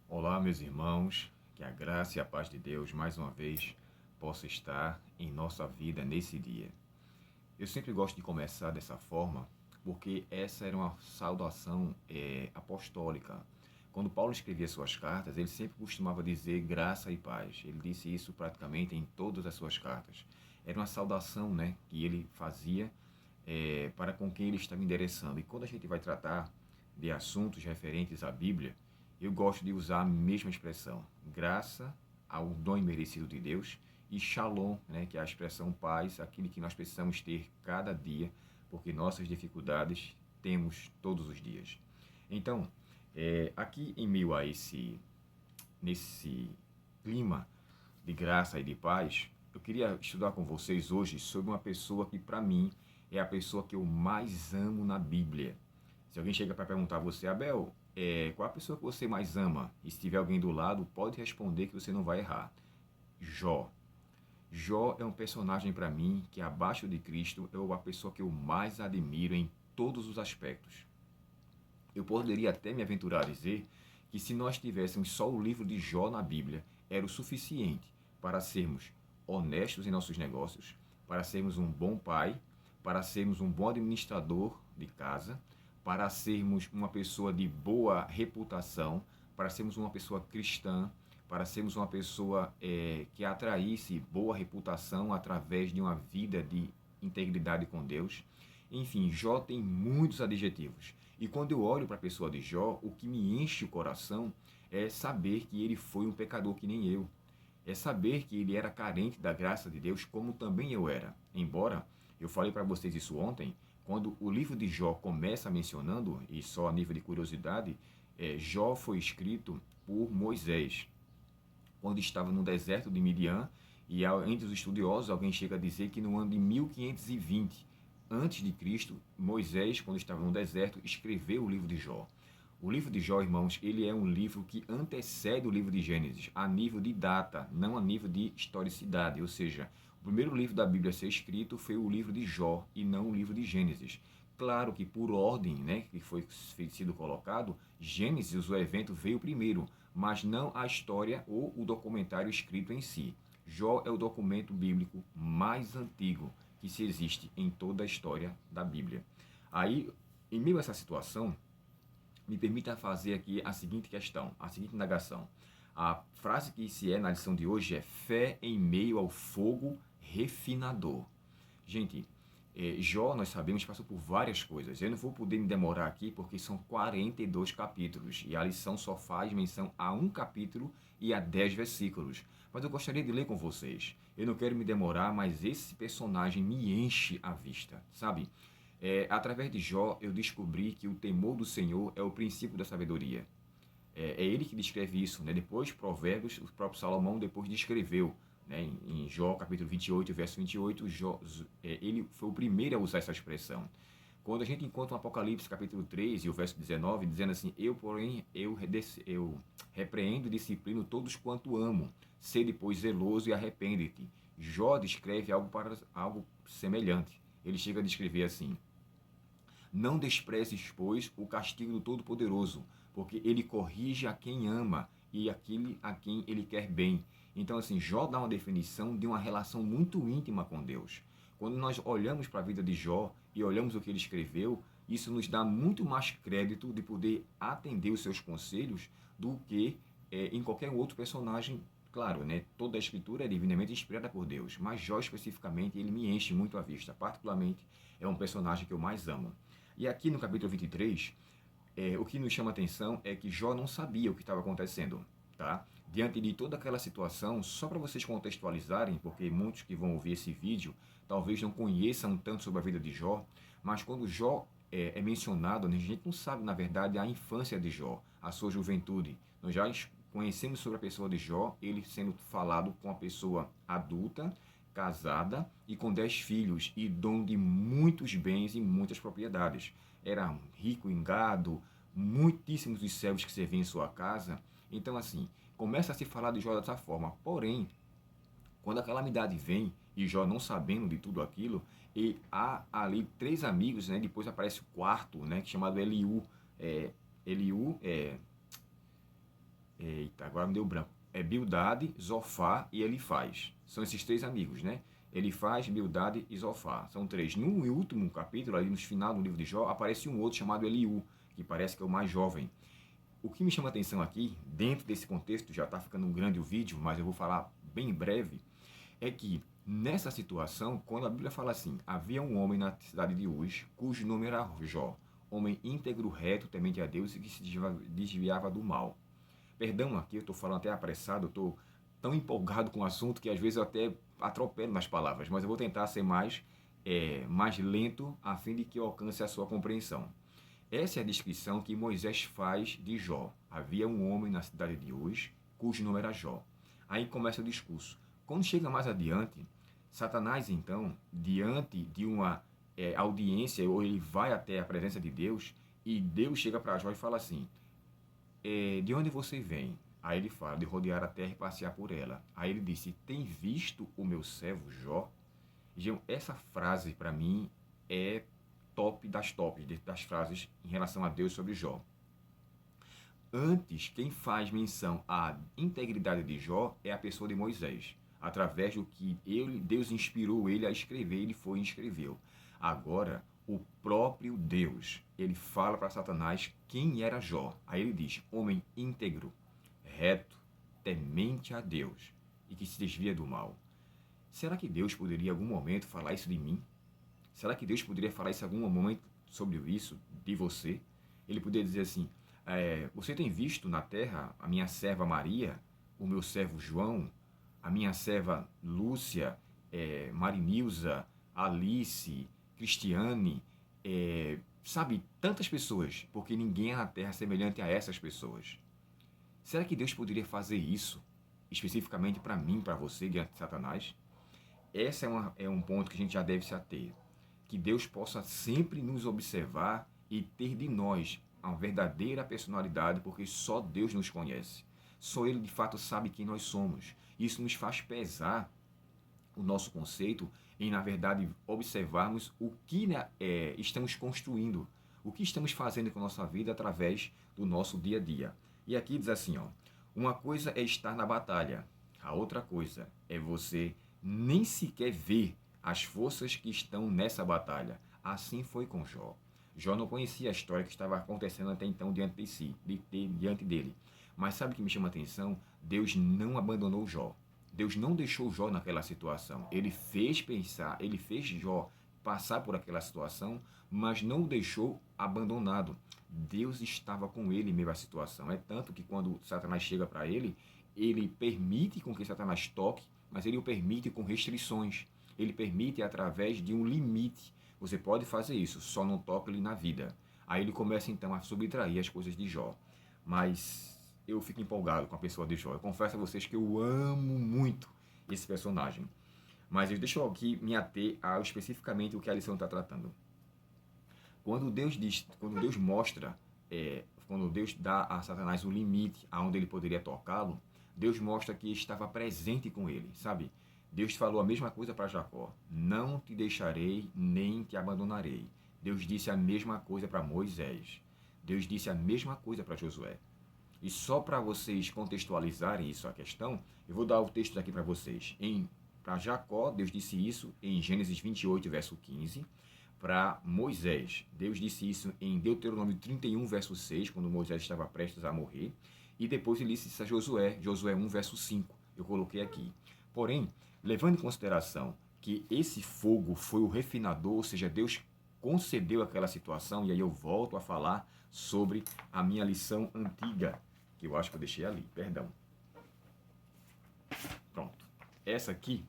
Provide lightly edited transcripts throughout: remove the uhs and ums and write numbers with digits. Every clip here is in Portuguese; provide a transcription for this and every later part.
Olá, meus irmãos, que a graça e a paz de Deus, mais uma vez, possa estar em nossa vida nesse dia. Eu sempre gosto de começar dessa forma, porque essa era uma saudação apostólica. Quando Paulo escrevia suas cartas, ele sempre costumava dizer graça e paz. Ele disse isso praticamente em todas as suas cartas. Era uma saudação, né, que ele fazia para com quem ele estava endereçando. E quando a gente vai tratar de assuntos referentes à Bíblia, eu gosto de usar a mesma expressão, graça ao dom imerecido de Deus, e shalom, né, que é a expressão paz, aquilo que nós precisamos ter cada dia, porque nossas dificuldades temos todos os dias. Então, aqui em meio a nesse clima de graça e de paz, eu queria estudar com vocês hoje sobre uma pessoa que, para mim, é a pessoa que eu mais amo na Bíblia. Se alguém chega para perguntar a você, Abel, qual a pessoa que você mais ama? E se tiver alguém do lado, pode responder que você não vai errar. Jó. Jó é um personagem para mim que, abaixo de Cristo, é a pessoa que eu mais admiro em todos os aspectos. Eu poderia até me aventurar a dizer que se nós tivéssemos só o livro de Jó na Bíblia, era o suficiente para sermos honestos em nossos negócios, para sermos um bom pai, para sermos um bom administrador de casa, para sermos uma pessoa de boa reputação, para sermos uma pessoa cristã, para sermos uma pessoa que atraísse boa reputação através de uma vida de integridade com Deus. Enfim, Jó tem muitos adjetivos. E quando eu olho para a pessoa de Jó, o que me enche o coração é saber que ele foi um pecador que nem eu. É saber que ele era carente da graça de Deus, como também eu era. Embora eu falei para vocês isso ontem, quando o livro de Jó começa mencionando, e só a nível de curiosidade, Jó foi escrito por Moisés, quando estava no deserto de Midian, e entre os estudiosos alguém chega a dizer que no ano de 1520 antes de Cristo, Moisés, quando estava no deserto, escreveu o livro de Jó. O livro de Jó, irmãos, ele é um livro que antecede o livro de Gênesis, a nível de data, não a nível de historicidade. Ou seja, o primeiro livro da Bíblia a ser escrito foi o livro de Jó e não o livro de Gênesis. Claro que por ordem, né, que foi sido colocado, Gênesis, o evento, veio primeiro, mas não a história ou o documentário escrito em si. Jó é o documento bíblico mais antigo que se existe em toda a história da Bíblia. Aí, em meio a essa situação, me permita fazer aqui a seguinte questão, a seguinte indagação. A frase que se é na lição de hoje é fé em meio ao fogo refinador. Gente, Jó, nós sabemos, passou por várias coisas. Eu não vou poder me demorar aqui porque são 42 capítulos e a lição só faz menção a um capítulo e a 10 versículos. Mas eu gostaria de ler com vocês. Eu não quero me demorar, mas esse personagem me enche a vista, sabe? Através de Jó, eu descobri que o temor do Senhor é o princípio da sabedoria. É ele que descreve isso, né? Depois, Provérbios, o próprio Salomão depois descreveu, né? Em Jó, capítulo 28, verso 28, ele foi o primeiro a usar essa expressão. Quando a gente encontra o Apocalipse, capítulo 3, e o verso 19, dizendo assim, porém, eu repreendo e disciplino todos quanto amo, sede, pois, zeloso e arrepende-te. Jó descreve algo semelhante. Ele chega a descrever assim, não desprezes, pois, o castigo do Todo-Poderoso, porque ele corrige a quem ama e aquele a quem ele quer bem. Então, assim, Jó dá uma definição de uma relação muito íntima com Deus. Quando nós olhamos para a vida de Jó e olhamos o que ele escreveu, isso nos dá muito mais crédito de poder atender os seus conselhos do que em qualquer outro personagem. Claro, né? Toda a escritura é divinamente inspirada por Deus, mas Jó especificamente ele me enche muito a vista. Particularmente, é um personagem que eu mais amo. E aqui no capítulo 23, o que nos chama a atenção é que Jó não sabia o que estava acontecendo, tá? Diante de toda aquela situação, só para vocês contextualizarem, porque muitos que vão ouvir esse vídeo talvez não conheçam tanto sobre a vida de Jó, mas quando Jó é mencionado, a gente não sabe, na verdade, a infância de Jó, a sua juventude. Nós já conhecemos sobre a pessoa de Jó, ele sendo falado com uma pessoa adulta, casada e com 10 filhos e dono de muitos bens e muitas propriedades. Era rico em gado, muitíssimos os servos que serviam em sua casa. Então, assim, começa a se falar de Jó dessa forma. Porém, quando a calamidade vem, e Jó não sabendo de tudo aquilo, e há ali três amigos, né? Depois aparece o quarto, né? Chamado Eliú. Eliú Eita, agora me deu branco. É Bildade, Zofar e Elifaz. São esses três amigos, né? Elifaz, Bildade e Zofar. São três. No último capítulo, ali no final do livro de Jó, aparece um outro chamado Eliú, que parece que é o mais jovem. O que me chama a atenção aqui, dentro desse contexto, já está ficando um grande o vídeo, mas eu vou falar bem breve, é que nessa situação, quando a Bíblia fala assim, havia um homem na cidade de Uz, cujo nome era Jó, homem íntegro, reto, temente a Deus e que se desviava do mal. Perdão aqui, eu estou falando até apressado, eu estou tão empolgado com o assunto que às vezes eu até atropelo nas palavras, mas eu vou tentar ser mais lento a fim de que eu alcance a sua compreensão. Essa é a descrição que Moisés faz de Jó. Havia um homem na cidade de Uz, cujo nome era Jó. Aí começa o discurso. Quando chega mais adiante, Satanás, então, diante de uma audiência, ou ele vai até a presença de Deus, e Deus chega para Jó e fala assim, de onde você vem? Aí ele fala, de rodear a terra e passear por ela. Aí ele disse, tem visto o meu servo Jó? Essa frase, para mim, é top das tops, das frases em relação a Deus sobre Jó. Antes, quem faz menção à integridade de Jó é a pessoa de Moisés, através do que Deus inspirou ele a escrever, ele foi e escreveu. Agora, o próprio Deus, ele fala para Satanás quem era Jó. Aí ele diz, homem íntegro, reto, temente a Deus e que se desvia do mal. Será que Deus poderia em algum momento falar isso de mim? Será que Deus poderia falar isso em algum momento sobre isso, de você? Ele poderia dizer assim, você tem visto na terra a minha serva Maria, o meu servo João, a minha serva Lúcia, Marinilza, Alice, Cristiane, sabe, tantas pessoas, porque ninguém é na terra semelhante a essas pessoas. Será que Deus poderia fazer isso, especificamente para mim, para você, diante de Satanás? Esse é um ponto que a gente já deve se ater. Que Deus possa sempre nos observar e ter de nós uma verdadeira personalidade, porque só Deus nos conhece. Só Ele, de fato, sabe quem nós somos. Isso nos faz pesar o nosso conceito em, na verdade, observarmos o que estamos construindo, o que estamos fazendo com a nossa vida através do nosso dia a dia. E aqui diz assim, uma coisa é estar na batalha, a outra coisa é você nem sequer ver as forças que estão nessa batalha. Assim foi com Jó. Jó não conhecia a história que estava acontecendo até então diante de si, diante dele. Mas sabe o que me chama a atenção? Deus não abandonou Jó. Deus não deixou Jó naquela situação. Ele fez Jó passar por aquela situação, mas não o deixou abandonado. Deus estava com ele em meio à situação. É tanto que quando Satanás chega para ele, ele permite com que Satanás toque, mas ele o permite com restrições. Ele permite através de um limite. Você pode fazer isso, só não toque ele na vida. Aí ele começa então a subtrair as coisas de Jó. Mas eu fico empolgado com a pessoa de Jó. Eu confesso a vocês que eu amo muito esse personagem. Mas deixa eu aqui me ater a especificamente o que a lição está tratando. Quando Deus mostra, quando Deus dá a Satanás o limite aonde ele poderia tocá-lo, Deus mostra que estava presente com ele, sabe? Deus falou a mesma coisa para Jacó, não te deixarei nem te abandonarei. Deus disse a mesma coisa para Moisés. Deus disse a mesma coisa para Josué. E só para vocês contextualizarem isso a questão, eu vou dar o texto aqui para vocês. Para Jacó, Deus disse isso em Gênesis 28, verso 15. Para Moisés, Deus disse isso em Deuteronômio 31, verso 6, quando Moisés estava prestes a morrer. E depois ele disse isso a Josué, Josué 1, verso 5. Eu coloquei aqui. Porém, levando em consideração que esse fogo foi o refinador, ou seja, Deus concedeu aquela situação, e aí eu volto a falar sobre a minha lição antiga, que eu acho que eu deixei ali, perdão. Pronto. Essa aqui,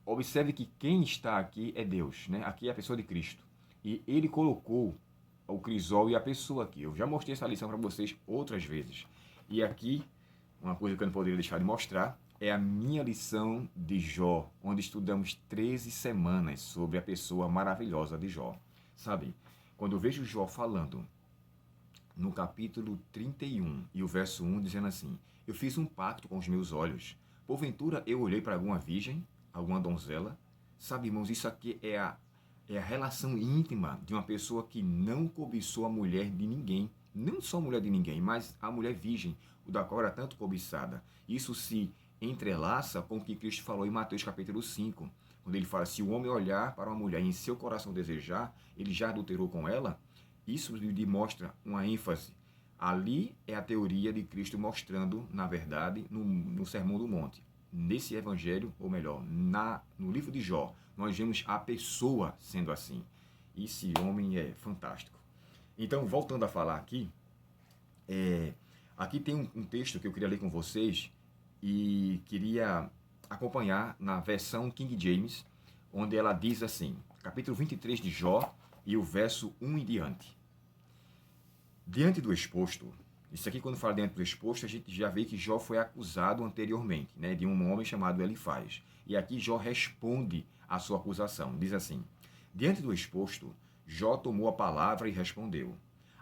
observe que quem está aqui é Deus, né? Aqui é a pessoa de Cristo. E ele colocou o crisol e a pessoa aqui. Eu já mostrei essa lição para vocês outras vezes. E aqui, uma coisa que eu não poderia deixar de mostrar, é a minha lição de Jó, onde estudamos 13 semanas sobre a pessoa maravilhosa de Jó. Sabe, quando eu vejo Jó falando no capítulo 31 e o verso 1, dizendo assim, eu fiz um pacto com os meus olhos, porventura eu olhei para alguma virgem, alguma donzela. Sabe, irmãos, isso aqui é a relação íntima de uma pessoa que não cobiçou a mulher de ninguém. não só a mulher de ninguém, mas a mulher virgem, o da qual era tanto cobiçada. Isso se entrelaça com o que Cristo falou em Mateus capítulo 5, quando ele fala, se o homem olhar para uma mulher e em seu coração desejar, ele já adulterou com ela. Isso lhe mostra uma ênfase. Ali é a teoria de Cristo mostrando, na verdade, no Sermão do Monte. Nesse evangelho, ou melhor, no livro de Jó, nós vemos a pessoa sendo assim. Esse homem é fantástico. Então, voltando a falar aqui, aqui tem um texto que eu queria ler com vocês e queria acompanhar na versão King James, onde ela diz assim, capítulo 23 de Jó e o verso 1 em diante. Diante do exposto, isso aqui quando fala diante do exposto, a gente já vê que Jó foi acusado anteriormente, né, de um homem chamado Elifaz. E aqui Jó responde à sua acusação. Diz assim, diante do exposto, Jó tomou a palavra e respondeu,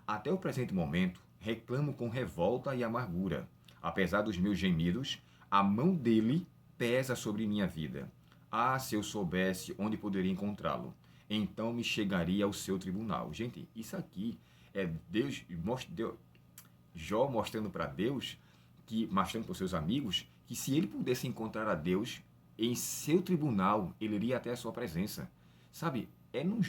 até o presente momento, reclamo com revolta e amargura. Apesar dos meus gemidos, a mão dele pesa sobre minha vida. Ah, se eu soubesse onde poderia encontrá-lo, então me chegaria ao seu tribunal. Gente, isso aqui é Jó mostrando para Deus, mostrando para os seus amigos, que se ele pudesse encontrar a Deus em seu tribunal, ele iria até a sua presença. Sabe,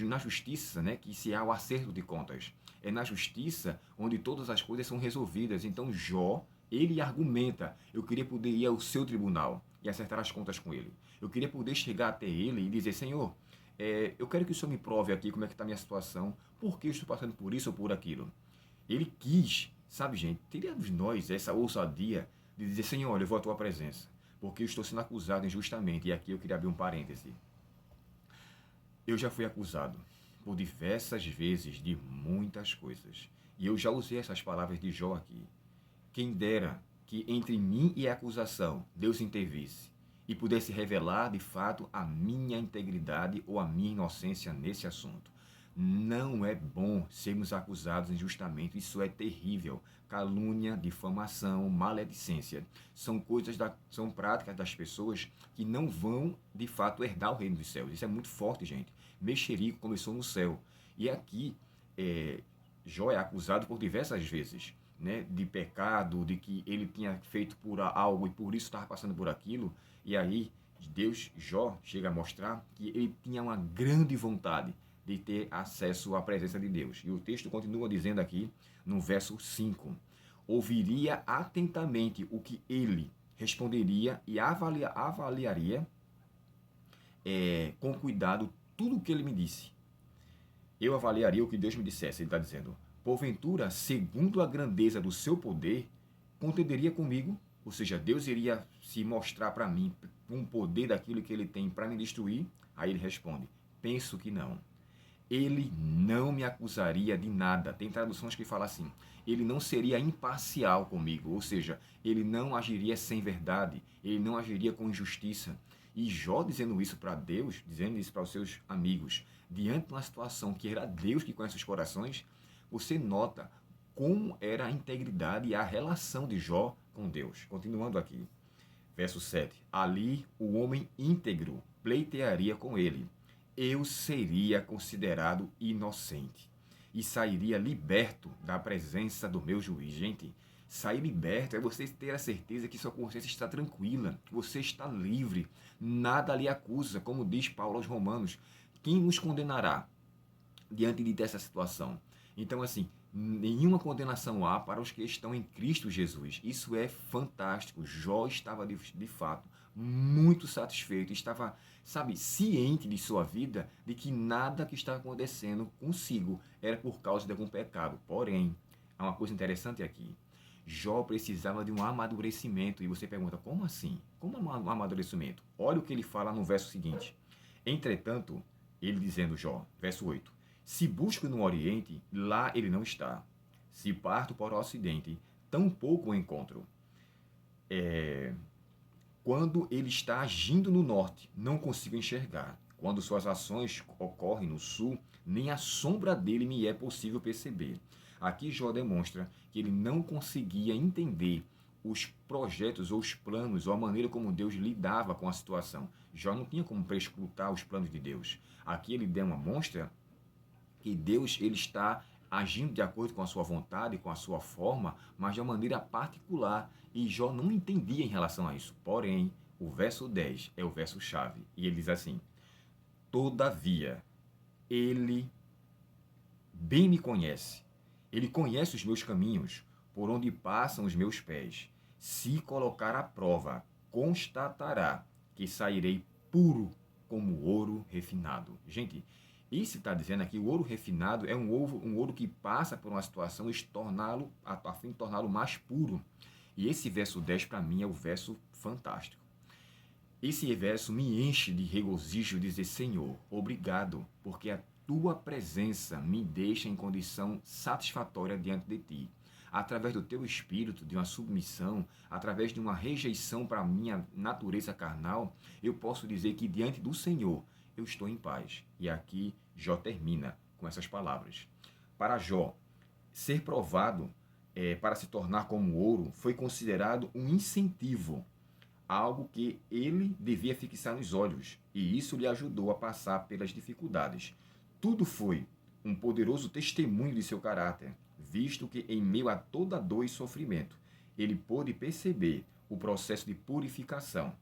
na justiça, né, que se há o acerto de contas. É na justiça onde todas as coisas são resolvidas. Então Jó, ele argumenta, eu queria poder ir ao seu tribunal e acertar as contas com ele. Eu queria poder chegar até ele e dizer, Senhor, eu quero que o Senhor me prove aqui como é que está a minha situação, por que eu estou passando por isso ou por aquilo. Ele quis, sabe, gente, teríamos nós essa ousadia de dizer, Senhor, olha, eu vou à tua presença, porque eu estou sendo acusado injustamente. E aqui eu queria abrir um parêntese. Eu já fui acusado por diversas vezes de muitas coisas. E eu já usei essas palavras de Jó aqui. Quem dera que entre mim e a acusação Deus intervisse e pudesse revelar de fato a minha integridade ou a minha inocência nesse assunto. Não é bom sermos acusados injustamente, isso é terrível. Calúnia, difamação, maledicência são são práticas das pessoas que não vão de fato herdar o reino dos céus. Isso é muito forte, gente. Mexerico começou no céu. E aqui Jó é acusado por diversas vezes, né, de pecado, de que ele tinha feito por algo e por isso estava passando por aquilo. E aí Jó chega a mostrar que ele tinha uma grande vontade de ter acesso à presença de Deus. E o texto continua dizendo aqui, no verso 5, ouviria atentamente o que ele responderia e avaliaria com cuidado tudo o que ele me disse. Eu avaliaria o que Deus me dissesse. Ele está dizendo, porventura, segundo a grandeza do seu poder, contenderia comigo? Ou seja, Deus iria se mostrar para mim um poder daquilo que ele tem para me destruir? Aí ele responde, penso que não. Ele não me acusaria de nada. Tem traduções que falam assim, ele não seria imparcial comigo, ou seja, ele não agiria sem verdade, ele não agiria com injustiça. E Jó dizendo isso para Deus, dizendo isso para os seus amigos, diante de uma situação que era Deus que conhece os corações, você nota como era a integridade e a relação de Jó com Deus. Continuando aqui, verso 7. Ali o homem íntegro pleitearia com ele. Eu seria considerado inocente e sairia liberto da presença do meu juiz. Gente, sair liberto é você ter a certeza que sua consciência está tranquila, você está livre, nada lhe acusa, como diz Paulo aos Romanos. Quem nos condenará diante dessa situação? Então, assim, nenhuma condenação há para os que estão em Cristo Jesus. Isso é fantástico. Jó estava, de fato, muito satisfeito, estava, ciente de sua vida, de que nada que estava acontecendo consigo era por causa de algum pecado. Porém, há uma coisa interessante aqui. Jó precisava de um amadurecimento. E você pergunta, como assim? Como um amadurecimento? Olha o que ele fala no verso seguinte. Entretanto, ele dizendo, Jó, verso 8, se busco no Oriente, lá ele não está. Se parto para o Ocidente, tampouco o encontro. Quando ele está agindo no Norte, não consigo enxergar. Quando suas ações ocorrem no Sul, nem a sombra dele me é possível perceber. Aqui Jó demonstra que ele não conseguia entender os projetos ou os planos ou a maneira como Deus lidava com a situação. Jó não tinha como prescrutar os planos de Deus. Aqui ele demonstra que Deus ele está agindo de acordo com a sua vontade, com a sua forma, mas de uma maneira particular. E Jó não entendia em relação a isso. Porém, o verso 10 é o verso-chave. E ele diz assim: Todavia, ele bem me conhece. Ele conhece os meus caminhos, por onde passam os meus pés. Se colocar à prova, constatará que sairei puro como ouro refinado. Gente, isso está dizendo aqui, o ouro refinado é um ouro que passa por uma situação a fim de torná-lo mais puro. E esse verso 10 para mim é o verso fantástico. Esse verso me enche de regozijo dizer: Senhor, obrigado, porque a tua presença me deixa em condição satisfatória diante de ti. Através do teu espírito, de uma submissão, através de uma rejeição para a minha natureza carnal, eu posso dizer que diante do Senhor eu estou em paz. E aqui Jó termina com essas palavras. Para Jó, ser provado para se tornar como ouro foi considerado um incentivo, algo que ele devia fixar nos olhos, e isso lhe ajudou a passar pelas dificuldades. Tudo foi um poderoso testemunho de seu caráter, visto que em meio a toda dor e sofrimento, ele pôde perceber o processo de purificação.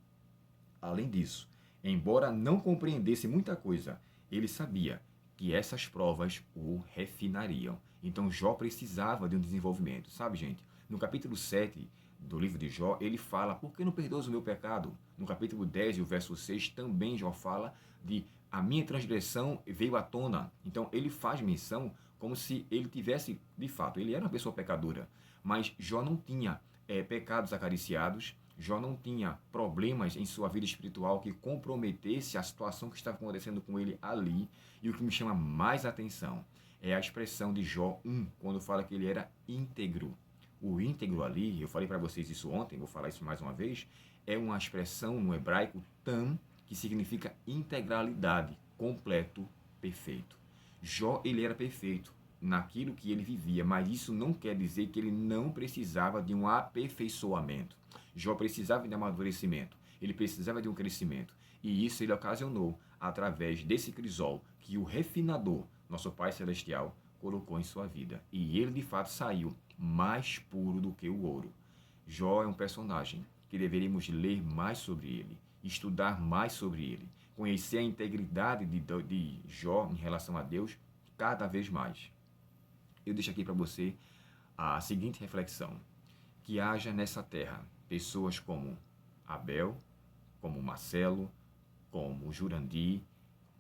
Além disso, embora não compreendesse muita coisa, ele sabia que essas provas o refinariam. Então Jó precisava de um desenvolvimento, sabe, gente? No capítulo 7 do livro de Jó, ele fala: por que não perdoas o meu pecado? No capítulo 10 e o verso 6 também Jó fala de: a minha transgressão veio à tona. Então ele faz menção como se ele tivesse, de fato, ele era uma pessoa pecadora, mas Jó não tinha pecados acariciados. Jó não tinha problemas em sua vida espiritual que comprometesse a situação que estava acontecendo com ele ali. E o que me chama mais atenção é a expressão de Jó 1, quando fala que ele era íntegro. O íntegro ali, eu falei para vocês isso ontem, vou falar isso mais uma vez, é uma expressão no hebraico tam, que significa integralidade, completo, perfeito. Jó, ele era perfeito naquilo que ele vivia, mas isso não quer dizer que ele não precisava de um aperfeiçoamento. Jó precisava de amadurecimento, ele precisava de um crescimento, e isso ele ocasionou através desse crisol que o refinador, nosso Pai Celestial, colocou em sua vida. E ele de fato saiu mais puro do que o ouro. Jó é um personagem que deveríamos ler mais sobre ele, estudar mais sobre ele, conhecer a integridade de Jó em relação a Deus cada vez mais. Eu deixo aqui para você a seguinte reflexão: que haja nessa terra pessoas como Abel, como Marcelo, como Jurandir,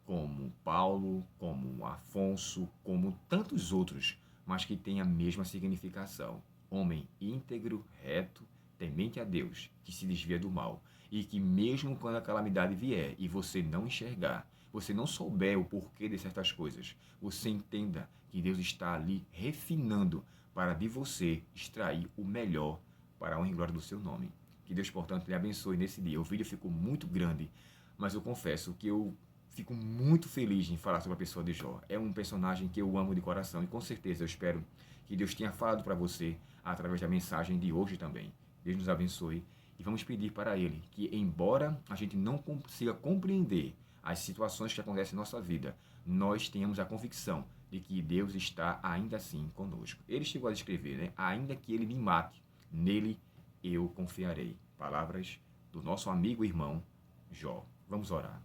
como Paulo, como Afonso, como tantos outros, mas que tem a mesma significação. Homem íntegro, reto, temente a Deus, que se desvia do mal, e que mesmo quando a calamidade vier e você não enxergar, você não souber o porquê de certas coisas, você entenda que Deus está ali refinando para de você extrair o melhor para a honra e glória do seu nome. Que Deus, portanto, lhe abençoe nesse dia. O vídeo ficou muito grande, mas eu confesso que eu fico muito feliz em falar sobre a pessoa de Jó. É um personagem que eu amo de coração e com certeza eu espero que Deus tenha falado para você através da mensagem de hoje também. Deus nos abençoe e vamos pedir para Ele que, embora a gente não consiga compreender as situações que acontecem em nossa vida, nós tenhamos a convicção de que Deus está ainda assim conosco. Ele chegou a escrever, né? Ainda que Ele me mate, nele eu confiarei. Palavras do nosso amigo e irmão Jó. Vamos orar.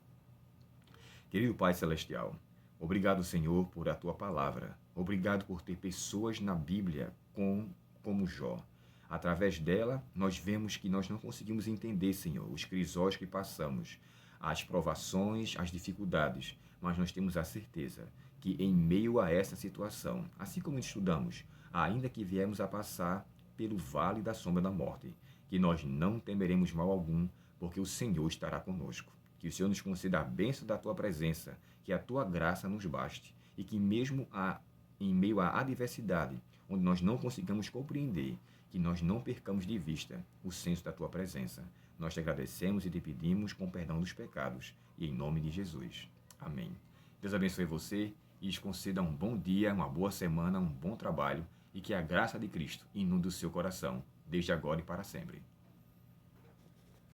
Querido Pai Celestial, obrigado, Senhor, por a Tua palavra. Obrigado por ter pessoas na Bíblia como Jó. Através dela, nós vemos que nós não conseguimos entender, Senhor, os crisóis que passamos, as provações, as dificuldades, mas nós temos a certeza que em meio a essa situação, assim como estudamos, ainda que viemos a passar pelo vale da sombra da morte, que nós não temeremos mal algum, porque o Senhor estará conosco. Que o Senhor nos conceda a bênção da Tua presença, que a Tua graça nos baste, e que mesmo em meio à adversidade, onde nós não consigamos compreender, que nós não percamos de vista o senso da Tua presença. Nós te agradecemos e te pedimos com perdão dos pecados, e em nome de Jesus. Amém. Deus abençoe você e lhes conceda um bom dia, uma boa semana, um bom trabalho, e que a graça de Cristo inunde o seu coração, desde agora e para sempre.